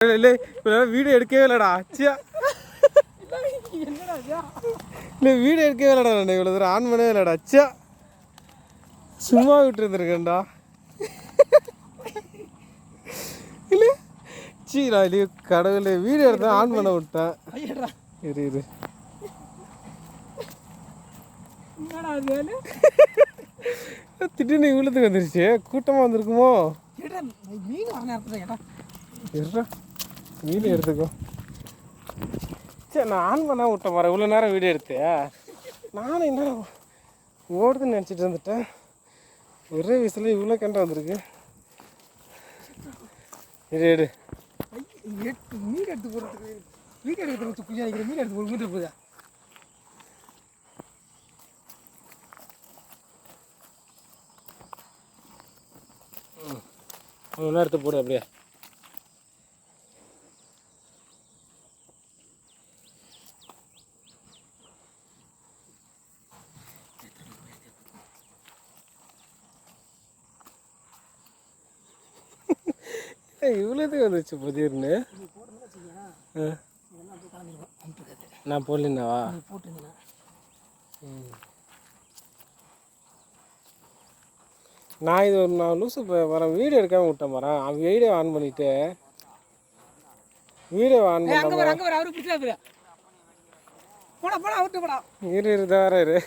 இல்லை இப்போ வீடியோ எடுக்கவே இல்லைடா அச்சியா. இல்லை வீடியோ எடுக்கவே இல்லைடா. நான் இவ்வளோ தூரம் ஆன் பண்ணவே இல்லைடா அச்சியா. சும்மா விட்டு இருந்துருக்கேன்டா. இல்லை சி நான் இல்லையே கடவுளே வீடியோ எடுத்தேன் ஆன் பண்ண விட்டேன். இரு இரு திடீர்னு இவ்வளோத்துக்கு வந்துருச்சு. கூட்டமாக வந்திருக்குமோ? வீடியோ எடுத்துக்கோ. சரி நான் ஆன் பண்ண விட்டேன் பாரு. இவ்வளோ நேரம் வீடியோ எடுத்தேன். நானும் என்ன ஓடுதுன்னு நினச்சிட்டு வந்துட்டேன். ஒரே வயசில் இவ்வளோ கண்ட வந்திருக்கு. எடு எடு மீன் எடுத்து போகிறதுக்கு வீடியோ எடுத்து குஞ்சா நினைக்கிற மீன் எடுத்து போட்டு மூட்டு போதா. ஒன்றா எடுத்து போடு அப்படியே. இவ்வளோத்துக்கு வந்துச்சு புதிர்னு. நான் போடலன்னாவா? நான் இது நான் லூஸு வரேன். வீடியோ எடுக்காமல் விட்டேன் வரேன். அவன் வீடியோ ஆன் பண்ணிவிட்டு வீடியோ ஆன் பண்ண இரு இரு வேறு இரு.